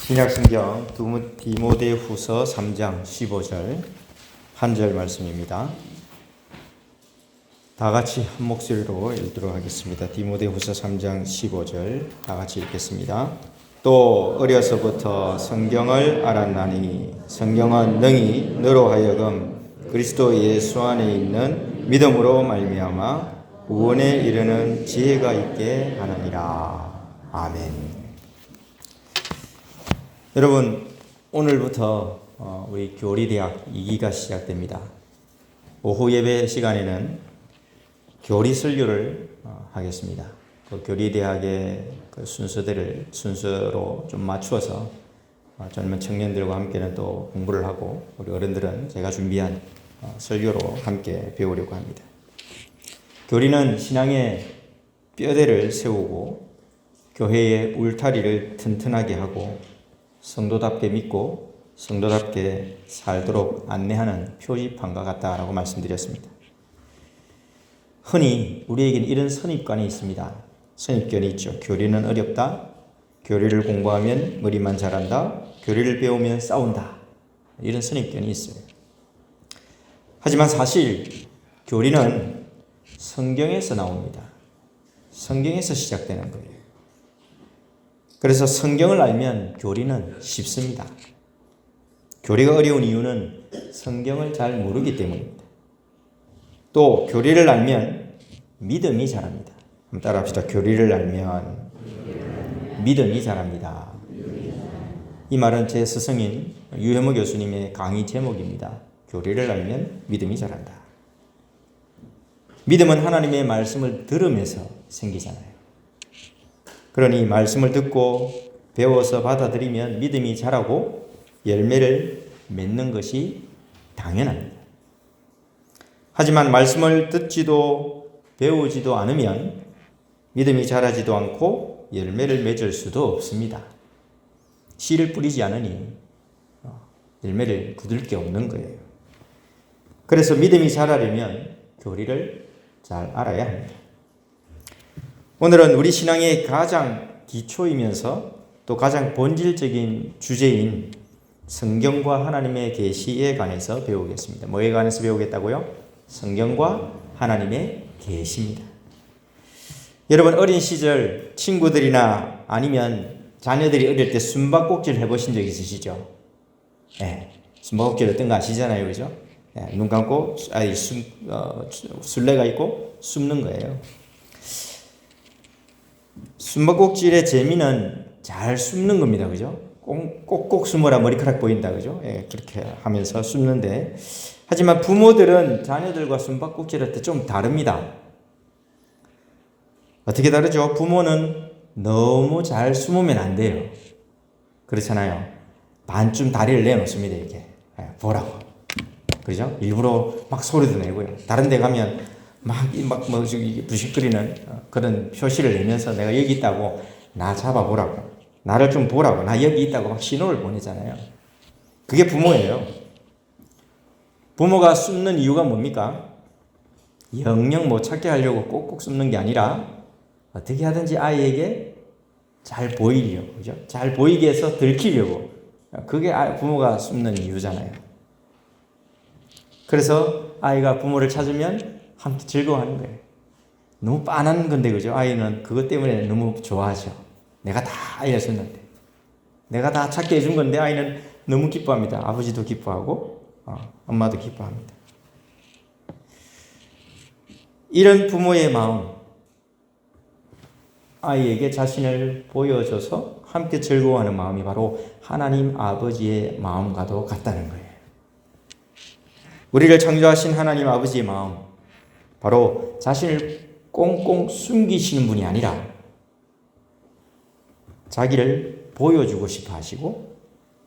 신약성경 디모데후서 3장 15절 한 절 말씀입니다. 다 같이 한 목소리로 읽도록 하겠습니다. 디모데후서 3장 15절 다 같이 읽겠습니다. 또 어려서부터 성경을 알았나니 성경은 능히 너로 하여금 그리스도 예수 안에 있는 믿음으로 말미암아 구원에 이르는 지혜가 있게 하느니라. 아멘. 여러분, 오늘부터 우리 교리대학 2기가 시작됩니다. 오후 예배 시간에는 교리 설교를 하겠습니다. 그 교리대학의 그 순서로 좀 맞추어서 젊은 청년들과 함께는 또 공부를 하고, 우리 어른들은 제가 준비한 설교로 함께 배우려고 합니다. 교리는 신앙의 뼈대를 세우고 교회의 울타리를 튼튼하게 하고 성도답게 믿고 성도답게 살도록 안내하는 표지판과 같다라고 말씀드렸습니다. 흔히 우리에게는 이런 선입관이 있습니다. 선입견이 있죠. 교리는 어렵다. 교리를 공부하면 머리만 자란다. 교리를 배우면 싸운다. 이런 선입견이 있어요. 하지만 사실 교리는 성경에서 나옵니다. 성경에서 시작되는 거예요. 그래서 성경을 알면 교리는 쉽습니다. 교리가 어려운 이유는 성경을 잘 모르기 때문입니다. 또 교리를 알면 믿음이 자랍니다. 한번 따라합시다. 교리를 알면 믿음이 자랍니다. 이 말은 제 스승인 유혜모 교수님의 강의 제목입니다. 교리를 알면 믿음이 자란다. 믿음은 하나님의 말씀을 들으면서 생기잖아요. 그러니 말씀을 듣고 배워서 받아들이면 믿음이 자라고 열매를 맺는 것이 당연합니다. 하지만 말씀을 듣지도 배우지도 않으면 믿음이 자라지도 않고 열매를 맺을 수도 없습니다. 씨를 뿌리지 않으니 열매를 거둘 게 없는 거예요. 그래서 믿음이 자라려면 교리를 잘 알아야 합니다. 오늘은 우리 신앙의 가장 기초이면서 또 가장 본질적인 주제인 성경과 하나님의 계시에 관해서 배우겠습니다. 뭐에 관해서 배우겠다고요? 성경과 하나님의 계시입니다. 여러분, 어린 시절 친구들이나 아니면 자녀들이 어릴 때 숨바꼭질 해보신 적 있으시죠? 네, 숨바꼭질 어떤 거 아시잖아요, 그죠? 네, 눈 감고 술래가 있고 숨는 거예요. 숨바꼭질의 재미는 잘 숨는 겁니다. 그죠? 꼭꼭 숨어라 머리카락 보인다. 그죠? 예, 그렇게 하면서 숨는데, 하지만 부모들은 자녀들과 숨바꼭질할 때 좀 다릅니다. 어떻게 다르죠? 부모는 너무 잘 숨으면 안 돼요. 그렇잖아요. 반쯤 다리를 내놓습니다. 이렇게. 예, 보라고. 그죠? 일부러 막 소리도 내고요. 다른 데 가면 부식거리는 그런 표시를 내면서 내가 여기 있다고 나 잡아보라고, 나를 좀 보라고, 나 여기 있다고 막 신호를 보내잖아요. 그게 부모예요. 부모가 숨는 이유가 뭡니까? 영영 못 찾게 하려고 꼭꼭 숨는 게 아니라 어떻게 하든지 아이에게 잘 보이려고, 그죠? 잘 보이게 해서 들키려고. 그게 부모가 숨는 이유잖아요. 그래서 아이가 부모를 찾으면 함께 즐거워하는 거예요. 너무 빤한 건데, 그죠? 아이는 그것 때문에 너무 좋아하죠. 내가 다 알려줬는데, 내가 다 찾게 해준 건데 아이는 너무 기뻐합니다. 아버지도 기뻐하고 엄마도 기뻐합니다. 이런 부모의 마음, 아이에게 자신을 보여줘서 함께 즐거워하는 마음이 바로 하나님 아버지의 마음과도 같다는 거예요. 우리를 창조하신 하나님 아버지의 마음, 바로 자신을 꽁꽁 숨기시는 분이 아니라 자기를 보여주고 싶어 하시고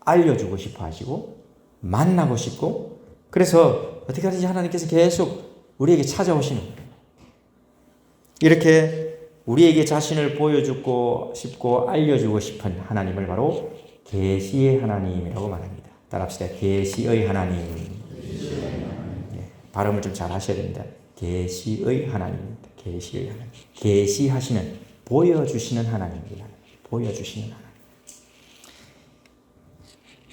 알려주고 싶어 하시고 만나고 싶고, 그래서 어떻게 하든지 하나님께서 계속 우리에게 찾아오시는 거예요. 이렇게 우리에게 자신을 보여주고 싶고 알려주고 싶은 하나님을 바로 계시의 하나님이라고 말합니다. 따라합시다. 계시의 하나님. 발음을 좀 잘 하셔야 됩니다. 계시의 하나님입니다. 계시의 하나님. 계시하시는, 보여주시는 하나님입니다. 보여주시는 하나님.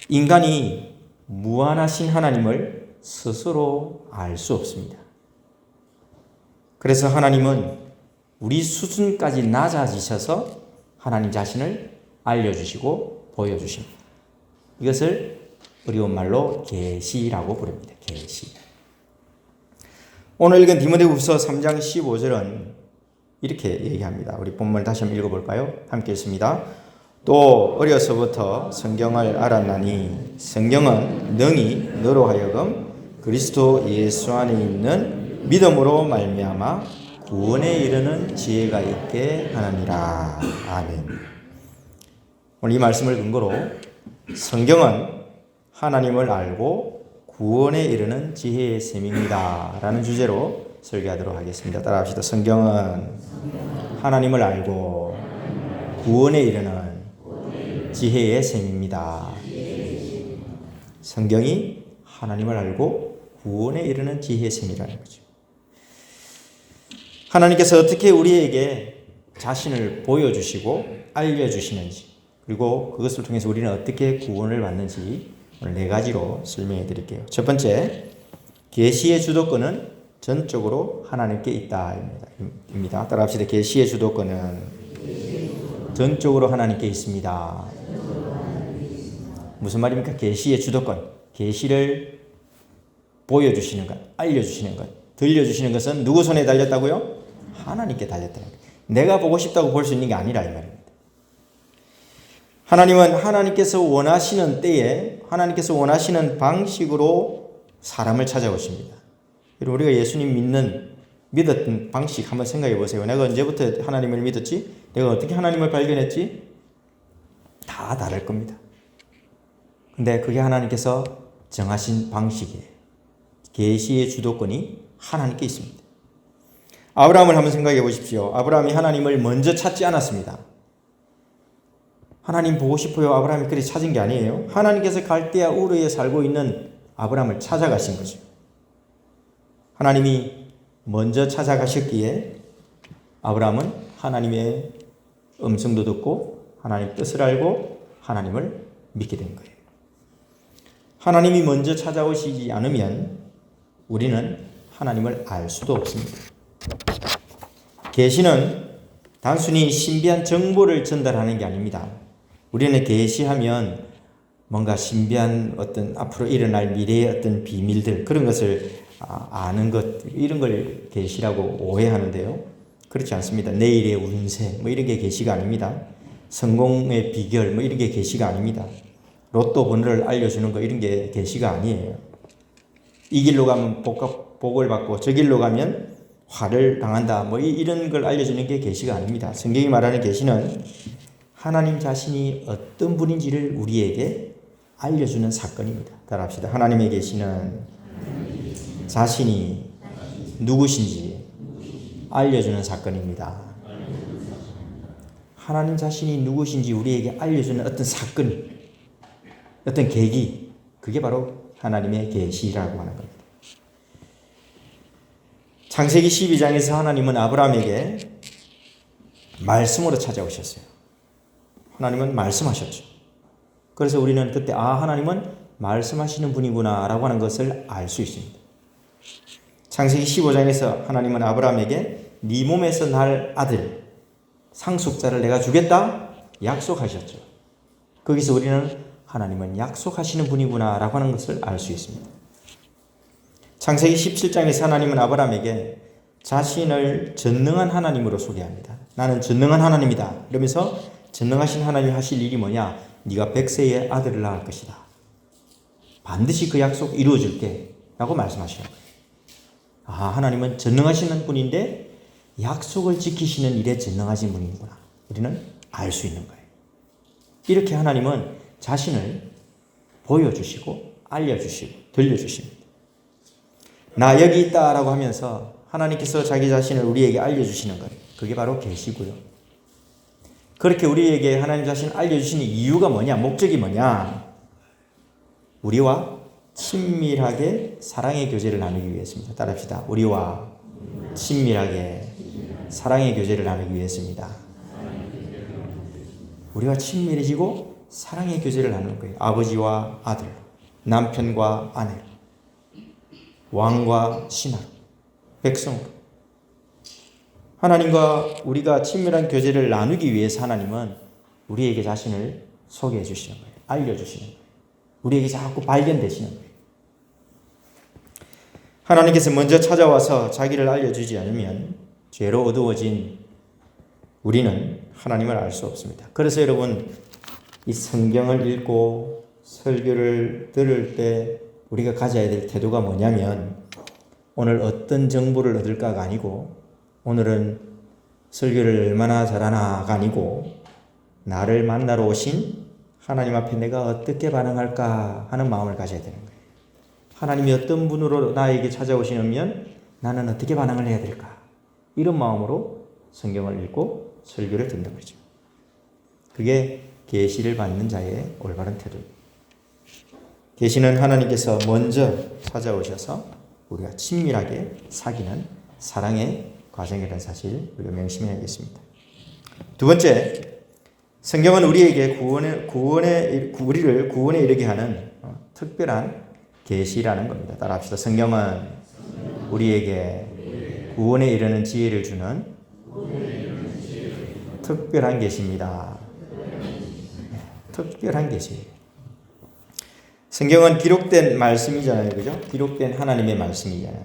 인간이 무한하신 하나님을 스스로 알 수 없습니다. 그래서 하나님은 우리 수준까지 낮아지셔서 하나님 자신을 알려주시고 보여주십니다. 이것을 어려운 말로 계시라고 부릅니다. 계시. 오늘 읽은 디모데후서 3장 15절은 이렇게 얘기합니다. 우리 본문을 다시 한번 읽어볼까요? 함께 읽습니다. 또 어려서부터 성경을 알았나니 성경은 능히 너로 하여금 그리스도 예수 안에 있는 믿음으로 말미암아 구원에 이르는 지혜가 있게 하느니라. 아멘. 오늘 이 말씀을 근거로 성경은 하나님을 알고 구원에 이르는 지혜의 셈입니다 라는 주제로 설교하도록 하겠습니다. 따라합시다. 성경은 하나님을 알고 구원에 이르는 지혜의 셈입니다. 성경이 하나님을 알고 구원에 이르는 지혜의 셈이라는 거죠. 하나님께서 어떻게 우리에게 자신을 보여주시고 알려주시는지, 그리고 그것을 통해서 우리는 어떻게 구원을 받는지 오늘 4가지로 설명해 드릴게요. 첫 번째, 계시의 주도권은 전적으로 하나님께 있다입니다. 따라합시다. 계시의 주도권은 전적으로 하나님께 있습니다. 무슨 말입니까? 계시의 주도권. 계시를 보여주시는 것, 알려주시는 것, 들려주시는 것은 누구 손에 달렸다고요? 하나님께 달렸다는 거예요. 내가 보고 싶다고 볼 수 있는 게 아니라 이 말입니다. 하나님은 하나님께서 원하시는 때에 하나님께서 원하시는 방식으로 사람을 찾아오십니다. 우리가 예수님 믿었던 방식 한번 생각해 보세요. 내가 언제부터 하나님을 믿었지? 내가 어떻게 하나님을 발견했지? 다 다를 겁니다. 근데 그게 하나님께서 정하신 방식이에요. 계시의 주도권이 하나님께 있습니다. 아브라함을 한번 생각해 보십시오. 아브라함이 하나님을 먼저 찾지 않았습니다. 하나님 보고 싶어요. 아브라함이 그렇게 찾은 게 아니에요. 하나님께서 갈대아 우르에 살고 있는 아브라함을 찾아가신 거죠. 하나님이 먼저 찾아가셨기에 아브라함은 하나님의 음성도 듣고 하나님의 뜻을 알고 하나님을 믿게 된 거예요. 하나님이 먼저 찾아오시지 않으면 우리는 하나님을 알 수도 없습니다. 계시는 단순히 신비한 정보를 전달하는 게 아닙니다. 우리는 계시하면 뭔가 신비한 어떤 앞으로 일어날 미래의 어떤 비밀들, 그런 것을 아는 것, 이런 걸 계시라고 오해하는데요. 그렇지 않습니다. 내일의 운세 뭐 이런 게 계시가 아닙니다. 성공의 비결 뭐 이런 게 계시가 아닙니다. 로또 번호를 알려주는 거 이런 게 계시가 아니에요. 이 길로 가면 복을 받고 저 길로 가면 화를 당한다 뭐 이런 걸 알려주는 게 계시가 아닙니다. 성경이 말하는 계시는 하나님 자신이 어떤 분인지를 우리에게 알려주는 사건입니다. 따라합시다. 하나님의 계시는 자신이 누구신지 알려주는 사건입니다. 하나님 자신이 누구신지 우리에게 알려주는 어떤 사건, 어떤 계기, 그게 바로 하나님의 계시라고 하는 겁니다. 창세기 12장에서 하나님은 아브라함에게 말씀으로 찾아오셨어요. 하나님은 말씀하셨죠. 그래서 우리는 그때 하나님은 말씀하시는 분이구나 라고 하는 것을 알 수 있습니다. 창세기 15장에서 하나님은 아브라함에게 네 몸에서 날 아들 상속자를 내가 주겠다 약속하셨죠. 거기서 우리는 하나님은 약속하시는 분이구나 라고 하는 것을 알 수 있습니다. 창세기 17장에서 하나님은 아브라함에게 자신을 전능한 하나님으로 소개합니다. 나는 전능한 하나님이다. 이러면서 전능하신 하나님이 하실 일이 뭐냐? 네가 100세의 아들을 낳을 것이다. 반드시 그 약속 이루어줄게 라고 말씀하시는 거예요. 하나님은 전능하시는 분인데 약속을 지키시는 일에 전능하신 분이구나. 우리는 알 수 있는 거예요. 이렇게 하나님은 자신을 보여주시고 알려주시고 들려주십니다. 나 여기 있다라고 하면서 하나님께서 자기 자신을 우리에게 알려주시는 것, 그게 바로 계시고요. 그렇게 우리에게 하나님 자신을 알려주시는 이유가 뭐냐? 목적이 뭐냐? 우리와 친밀하게 사랑의 교제를 나누기 위해서입니다. 따라합시다. 우리와 친밀하게 사랑의 교제를 나누기 위해서입니다. 우리와 친밀해지고 사랑의 교제를 나누는 거예요. 아버지와 아들, 남편과 아내, 왕과 신하로, 백성으로. 하나님과 우리가 친밀한 교제를 나누기 위해서 하나님은 우리에게 자신을 소개해 주시는 거예요. 알려주시는 거예요. 우리에게 자꾸 발견되시는 거예요. 하나님께서 먼저 찾아와서 자기를 알려주지 않으면 죄로 어두워진 우리는 하나님을 알 수 없습니다. 그래서 여러분, 이 성경을 읽고 설교를 들을 때 우리가 가져야 될 태도가 뭐냐면, 오늘 어떤 정보를 얻을까가 아니고, 오늘은 설교를 얼마나 잘하나가 아니고, 나를 만나러 오신 하나님 앞에 내가 어떻게 반응할까 하는 마음을 가져야 되는 거예요. 하나님이 어떤 분으로 나에게 찾아오시면 나는 어떻게 반응을 해야 될까? 이런 마음으로 성경을 읽고 설교를 듣는 거죠. 그게 계시를 받는 자의 올바른 태도입니다. 계시는 하나님께서 먼저 찾아오셔서 우리가 친밀하게 사귀는 사랑의 과정이라는 사실 우리가 명심해야겠습니다. 두 번째, 성경은 우리에게 우리를 구원에 이르게 하는 특별한 계시라는 겁니다. 따라합시다. 성경은 우리에게 구원에 이르는 지혜를 주는 특별한 계시입니다. 특별한 계시예요. 성경은 기록된 말씀이잖아요. 그죠? 기록된 하나님의 말씀이잖아요.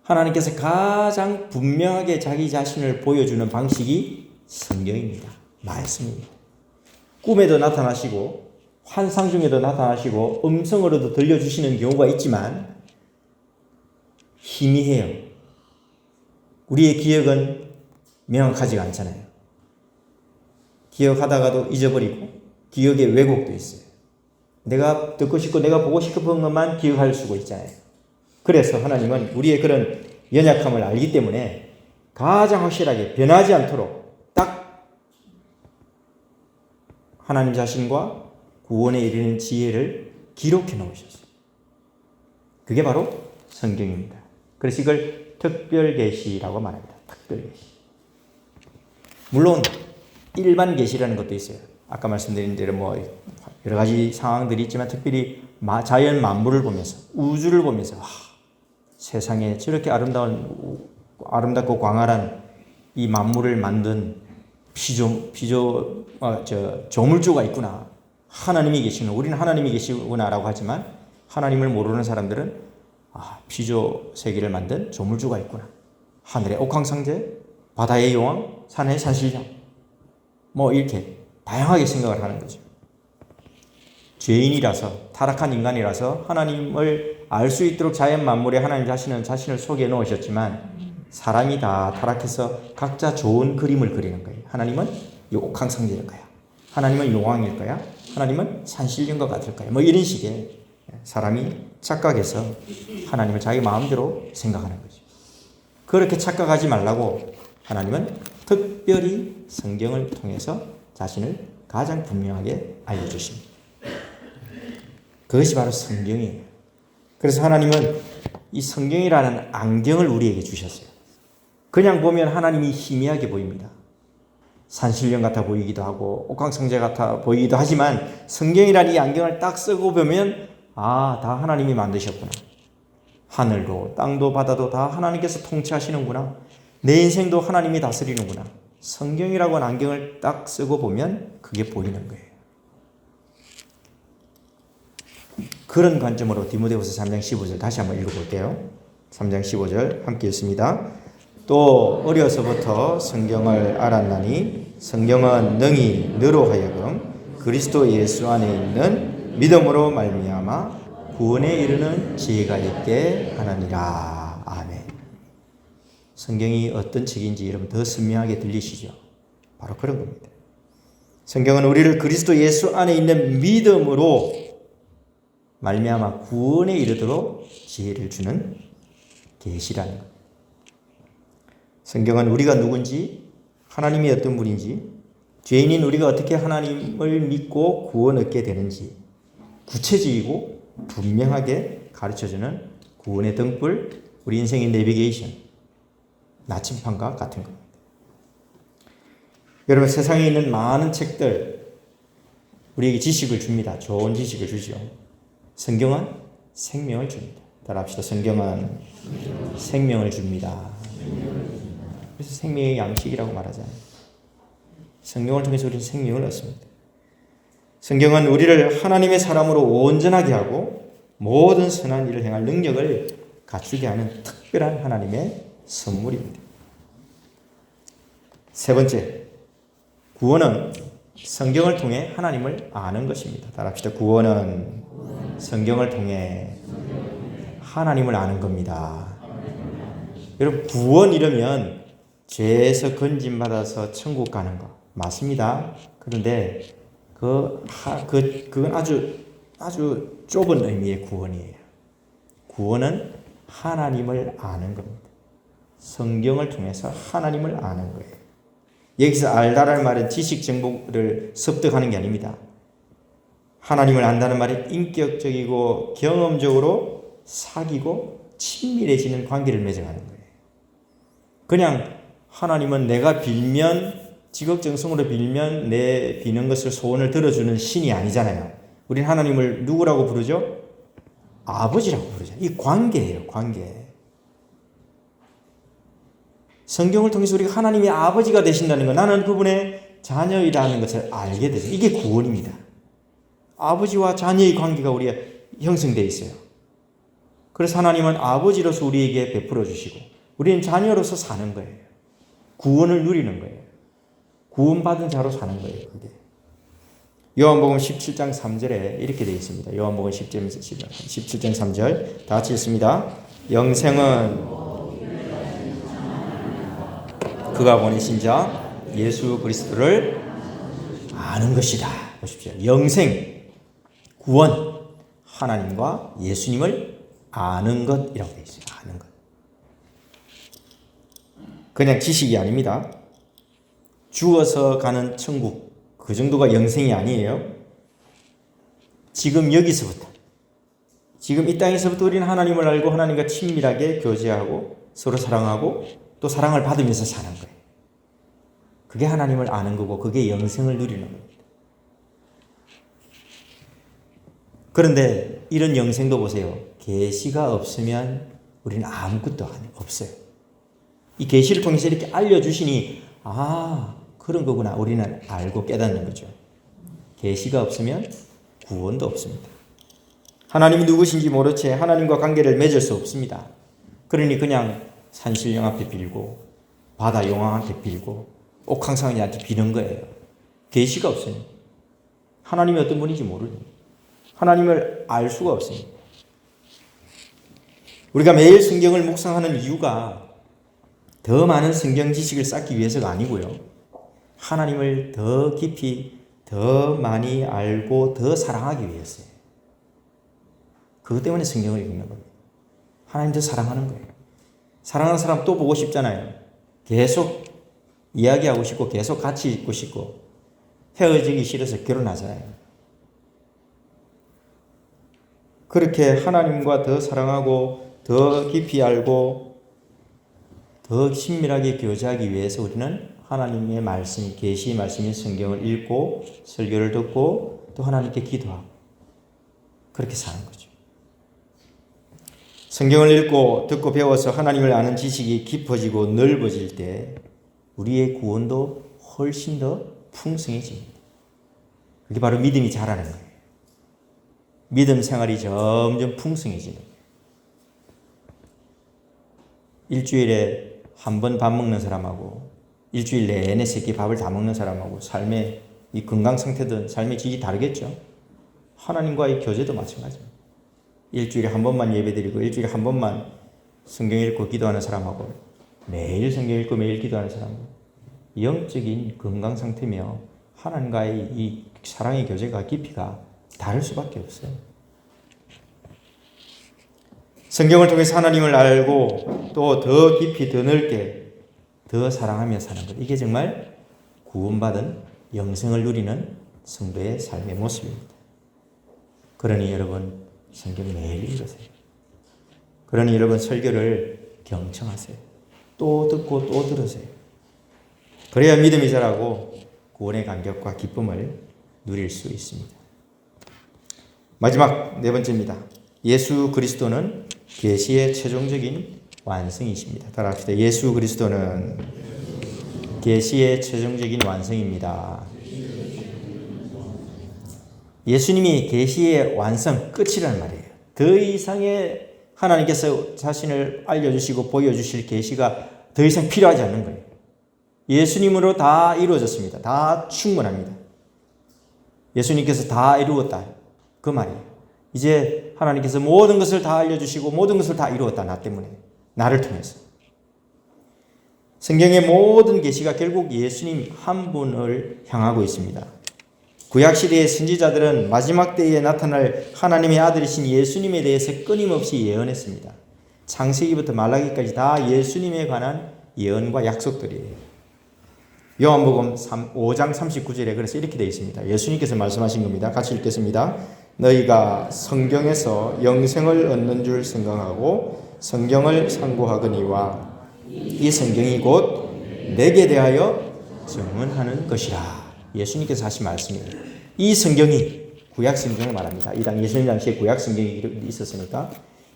하나님께서 가장 분명하게 자기 자신을 보여주는 방식이 성경입니다. 말씀입니다. 꿈에도 나타나시고 환상 중에도 나타나시고 음성으로도 들려주시는 경우가 있지만 희미해요. 우리의 기억은 명확하지가 않잖아요. 기억하다가도 잊어버리고 기억에 왜곡도 있어요. 내가 듣고 싶고 내가 보고 싶은 것만 기억할 수가 있잖아요. 그래서 하나님은 우리의 그런 연약함을 알기 때문에 가장 확실하게 변하지 않도록 딱 하나님 자신과 구원에 이르는 지혜를 기록해 놓으셨어요. 그게 바로 성경입니다. 그래서 이걸 특별계시라고 말합니다. 특별계시. 물론 일반 계시라는 것도 있어요. 아까 말씀드린 대로 여러 가지 상황들이 있지만 특별히 자연 만물을 보면서 우주를 보면서 세상에 저렇게 아름답고 광활한 이 만물을 만든 조물주가 있구나. 하나님이 계시구나. 우리는 하나님이 계시구나라고 하지만 하나님을 모르는 사람들은 피조 세계를 만든 조물주가 있구나. 하늘의 옥황상제, 바다의 여왕, 산의 산신령, 이렇게 다양하게 생각을 하는 거죠. 죄인이라서, 타락한 인간이라서 하나님을 알 수 있도록 자연 만물에 하나님 자신을 소개해 놓으셨지만 사람이 다 타락해서 각자 좋은 그림을 그리는 거예요. 하나님은 옥황상제일 거야. 하나님은 여왕일 거야. 하나님은 산신령과 같을 거야. 이런 식의 사람이 착각해서 하나님을 자기 마음대로 생각하는 거죠. 그렇게 착각하지 말라고 하나님은 특별히 성경을 통해서 자신을 가장 분명하게 알려주십니다. 그것이 바로 성경이에요. 그래서 하나님은 이 성경이라는 안경을 우리에게 주셨어요. 그냥 보면 하나님이 희미하게 보입니다. 산신령 같아 보이기도 하고 옥황상제 같아 보이기도 하지만 성경이라는 이 안경을 딱 쓰고 보면 다 하나님이 만드셨구나. 하늘도 땅도 바다도 다 하나님께서 통치하시는구나. 내 인생도 하나님이 다스리는구나. 성경이라고 하는 안경을 딱 쓰고 보면 그게 보이는 거예요. 그런 관점으로 디모데후서 3장 15절 다시 한번 읽어볼게요. 3장 15절 함께 읽습니다. 또 어려서부터 성경을 알았나니 성경은 능히 너로 하여금 그리스도 예수 안에 있는 믿음으로 말미암아 구원에 이르는 지혜가 있게 하느니라. 아멘. 성경이 어떤 책인지 여러분 더 선명하게 들리시죠? 바로 그런 겁니다. 성경은 우리를 그리스도 예수 안에 있는 믿음으로 말미암아 구원에 이르도록 지혜를 주는 계시라는 것. 성경은 우리가 누군지, 하나님이 어떤 분인지, 죄인인 우리가 어떻게 하나님을 믿고 구원 얻게 되는지 구체적이고 분명하게 가르쳐주는 구원의 등불, 우리 인생의 내비게이션, 나침판과 같은 겁니다. 여러분, 세상에 있는 많은 책들, 우리에게 지식을 줍니다. 좋은 지식을 주죠. 성경은 생명을 줍니다. 따라합시다. 성경은 생명을 줍니다. 그래서 생명의 양식이라고 말하잖아요. 성경을 통해서 우리는 생명을 얻습니다. 성경은 우리를 하나님의 사람으로 온전하게 하고 모든 선한 일을 행할 능력을 갖추게 하는 특별한 하나님의 선물입니다. 세 번째, 구원은 성경을 통해 하나님을 아는 것입니다. 따라합시다. 구원은 성경을 통해 하나님을 아는 겁니다. 여러분, 구원 이러면 죄에서 건짐받아서 천국 가는 거 맞습니다. 그런데 그건 아주 좁은 의미의 구원이에요. 구원은 하나님을 아는 겁니다. 성경을 통해서 하나님을 아는 거예요. 여기서 알다라는 말은 지식 정보를 습득하는 게 아닙니다. 하나님을 안다는 말이 인격적이고 경험적으로 사귀고 친밀해지는 관계를 맺어가는 거예요. 그냥 하나님은 내가 빌면 지극정성으로 빌면 내 비는 것을 소원을 들어주는 신이 아니잖아요. 우리는 하나님을 누구라고 부르죠? 아버지라고 부르죠. 이 관계예요. 관계. 성경을 통해서 우리가 하나님의 아버지가 되신다는 것, 나는 그분의 자녀이라는 것을 알게 되죠. 이게 구원입니다. 아버지와 자녀의 관계가 우리가 형성되어 있어요. 그래서 하나님은 아버지로서 우리에게 베풀어 주시고 우리는 자녀로서 사는 거예요. 구원을 누리는 거예요. 구원받은 자로 사는 거예요. 그게. 요한복음 17장 3절에 이렇게 되어 있습니다. 요한복음 17장 3절 다 같이 읽습니다. 영생은 그가 보내신 자 예수 그리스도를 아는 것이다. 보십시오. 영생, 구원, 하나님과 예수님을 아는 것이라고 되어 있어요. 아는 것. 그냥 지식이 아닙니다. 죽어서 가는 천국, 그 정도가 영생이 아니에요. 지금 여기서부터, 지금 이 땅에서부터 우리는 하나님을 알고 하나님과 친밀하게 교제하고 서로 사랑하고 또 사랑을 받으면서 사는 거예요. 그게 하나님을 아는 거고 그게 영생을 누리는 겁니다. 그런데 이런 영생도 보세요. 계시가 없으면 우리는 아무것도 없어요. 이 계시를 통해서 이렇게 알려주시니 그런 거구나. 우리는 알고 깨닫는 거죠. 계시가 없으면 구원도 없습니다. 하나님이 누구신지 모른 채 하나님과 관계를 맺을 수 없습니다. 그러니 그냥 산신령 앞에 빌고 바다 용왕한테 빌고 옥황상제한테 비는 거예요. 계시가 없으니 하나님이 어떤 분인지 모르니 하나님을 알 수가 없습니다. 우리가 매일 성경을 묵상하는 이유가 더 많은 성경 지식을 쌓기 위해서가 아니고요. 하나님을 더 깊이 더 많이 알고 더 사랑하기 위해서예요. 그것 때문에 성경을 읽는 겁니다. 하나님 더 사랑하는 거예요. 사랑하는 사람 또 보고 싶잖아요. 계속 이야기하고 싶고 계속 같이 있고 싶고 헤어지기 싫어서 결혼하잖아요. 그렇게 하나님과 더 사랑하고 더 깊이 알고 더 친밀하게 교제하기 위해서 우리는 하나님의 말씀, 계시 말씀인 성경을 읽고 설교를 듣고 또 하나님께 기도하고 그렇게 사는 거죠. 성경을 읽고 듣고 배워서 하나님을 아는 지식이 깊어지고 넓어질 때 우리의 구원도 훨씬 더 풍성해집니다. 그게 바로 믿음이 자라는 거예요. 믿음 생활이 점점 풍성해지는 거예요. 일주일에 한 번 밥 먹는 사람하고 일주일 내내 세 끼 밥을 다 먹는 사람하고 삶의 이 건강 상태든 삶의 질이 다르겠죠. 하나님과의 교제도 마찬가지입니다. 일주일에 한 번만 예배드리고 일주일에 한 번만 성경 읽고 기도하는 사람하고 매일 성경 읽고 매일 기도하는 사람하고 영적인 건강 상태며 하나님과의 이 사랑의 교제가 깊이가 다를 수밖에 없어요. 성경을 통해서 하나님을 알고 또 더 깊이 더 넓게 더 사랑하며 사는 것. 이게 정말 구원받은 영생을 누리는 성도의 삶의 모습입니다. 그러니 여러분 성경 매일 읽으세요. 그러니 여러분 설교를 경청하세요. 또 듣고 또 들으세요. 그래야 믿음이 자라고 구원의 감격과 기쁨을 누릴 수 있습니다. 마지막 네 번째입니다. 예수 그리스도는 계시의 최종적인 완성이십니다. 따라합시다. 예수 그리스도는 계시의 최종적인 완성입니다. 예수님이 계시의 완성, 끝이라는 말이에요. 더 이상의 하나님께서 자신을 알려주시고 보여주실 계시가 더 이상 필요하지 않는 거예요. 예수님으로 다 이루어졌습니다. 다 충분합니다. 예수님께서 다 이루었다. 그 말이에요. 이제 하나님께서 모든 것을 다 알려주시고 모든 것을 다 이루었다. 나 때문에. 나를 통해서. 성경의 모든 계시가 결국 예수님 한 분을 향하고 있습니다. 구약시대의 선지자들은 마지막 때에 나타날 하나님의 아들이신 예수님에 대해서 끊임없이 예언했습니다. 창세기부터 말라기까지 다 예수님에 관한 예언과 약속들이에요. 요한복음 5장 39절에 그래서 이렇게 되어 있습니다. 예수님께서 말씀하신 겁니다. 같이 읽겠습니다. 너희가 성경에서 영생을 얻는 줄 생각하고 성경을 상고하거니와 이 성경이 곧 내게 대하여 증언하는 것이라. 예수님께서 하신 말씀이에요. 이 성경이 구약 성경을 말합니다. 이 예수님 당시에 구약 성경이 있었으니까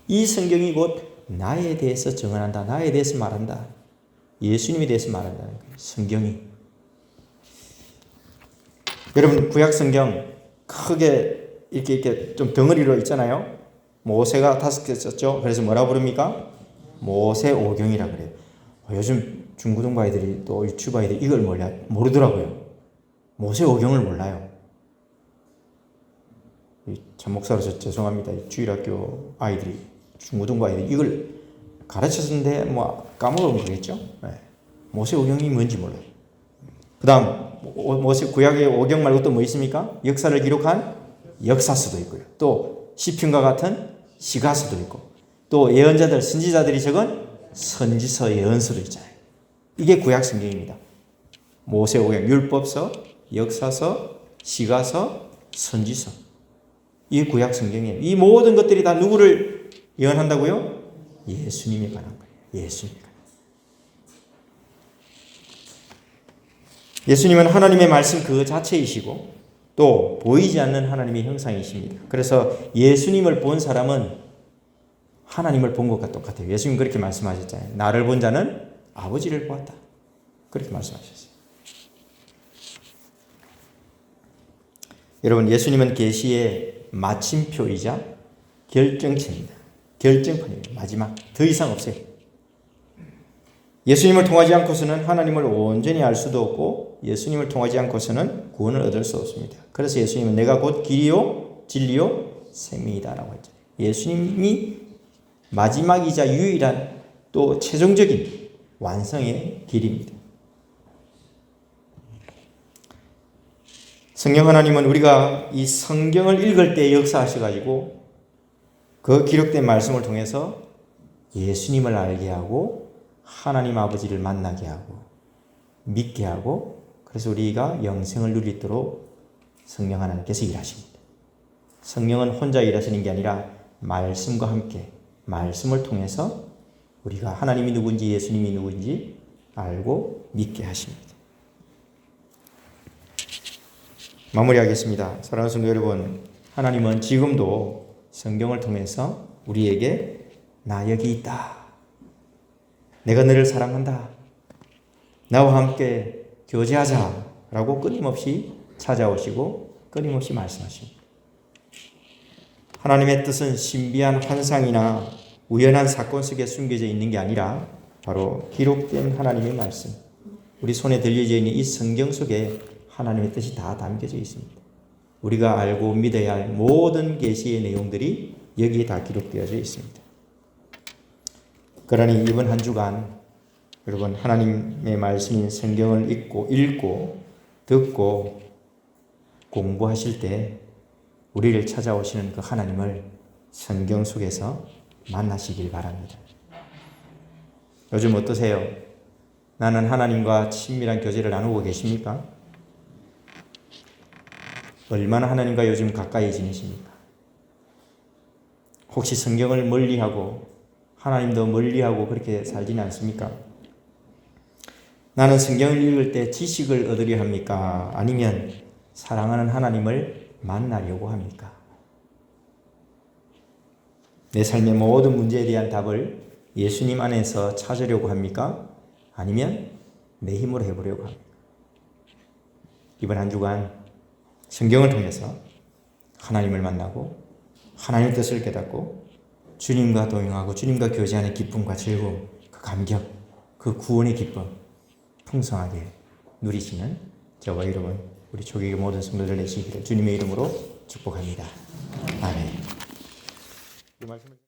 이 성경이 곧 나에 대해서 증언한다. 나에 대해서 말한다. 예수님에 대해서 말한다는 거예요. 성경이. 여러분 구약 성경 크게 이렇게 좀 덩어리로 있잖아요. 모세가 5개 썼죠. 그래서 뭐라 부릅니까? 모세오경이라 그래요. 요즘 중고등부 아이들이 또 유치부 아이들이 이걸 모르더라고요. 모세오경을 몰라요. 참 목사로서 죄송합니다. 주일학교 아이들이 중고등부 아이들이 이걸 가르쳤는데 뭐 까먹은 거겠죠. 네. 모세오경이 뭔지 몰라요. 그 다음 모세 구약의 오경 말고 또 뭐 있습니까? 역사를 기록한 역사서도 있고요. 또 시편과 같은 시가서도 있고 또 예언자들 선지자들이 적은 선지서 예언서도 있잖아요. 이게 구약 성경입니다. 모세오경, 율법서, 역사서, 시가서, 선지서. 이게 구약 성경이에요. 이 모든 것들이 다 누구를 예언한다고요? 예수님에 관한 거예요. 예수님에 관한. 예수님은 하나님의 말씀 그 자체이시고 또 보이지 않는 하나님의 형상이십니다. 그래서 예수님을 본 사람은 하나님을 본 것과 똑같아요. 예수님 그렇게 말씀하셨잖아요. 나를 본 자는 아버지를 보았다. 그렇게 말씀하셨어요. 여러분 예수님은 계시의 마침표이자 결정체입니다. 결정판입니다. 마지막. 더 이상 없어요. 예수님을 통하지 않고서는 하나님을 온전히 알 수도 없고 예수님을 통하지 않고서는 구원을 얻을 수 없습니다. 그래서 예수님은 내가 곧 길이요 진리요 생명이다라고 했죠. 예수님이 마지막이자 유일한 또 최종적인 완성의 길입니다. 성령 하나님은 우리가 이 성경을 읽을 때 역사하셔가지고 그 기록된 말씀을 통해서 예수님을 알게 하고 하나님 아버지를 만나게 하고 믿게 하고 그래서 우리가 영생을 누리도록 성령 하나님께서 일하십니다. 성령은 혼자 일하시는 게 아니라 말씀과 함께 말씀을 통해서 우리가 하나님이 누군지 예수님이 누군지 알고 믿게 하십니다. 마무리하겠습니다. 사랑하는 성도 여러분, 하나님은 지금도 성경을 통해서 우리에게 나 여기 있다. 내가 너를 사랑한다. 나와 함께 교제하자. 라고 끊임없이 찾아오시고 끊임없이 말씀하십니다. 하나님의 뜻은 신비한 환상이나 우연한 사건 속에 숨겨져 있는 게 아니라 바로 기록된 하나님의 말씀, 우리 손에 들려져 있는 이 성경 속에 하나님의 뜻이 다 담겨져 있습니다. 우리가 알고 믿어야 할 모든 계시의 내용들이 여기에 다 기록되어져 있습니다. 그러니 이번 한 주간 여러분 하나님의 말씀인 성경을 읽고 듣고 공부하실 때 우리를 찾아오시는 그 하나님을 성경 속에서 만나시길 바랍니다. 요즘 어떠세요? 나는 하나님과 친밀한 교제를 나누고 계십니까? 얼마나 하나님과 요즘 가까이 지내십니까? 혹시 성경을 멀리하고 하나님도 멀리하고 그렇게 살지는 않습니까? 나는 성경을 읽을 때 지식을 얻으려 합니까? 아니면 사랑하는 하나님을 만나려고 합니까? 내 삶의 모든 문제에 대한 답을 예수님 안에서 찾으려고 합니까? 아니면 내 힘으로 해보려고 합니까? 이번 한 주간 성경을 통해서 하나님을 만나고 하나님의 뜻을 깨닫고 주님과 동행하고 주님과 교제하는 기쁨과 즐거움, 그 감격, 그 구원의 기쁨 풍성하게 누리시는 저와 여러분, 우리 조국의 모든 성도들 되시기를 주님의 이름으로 축복합니다. 아멘. 이 말씀을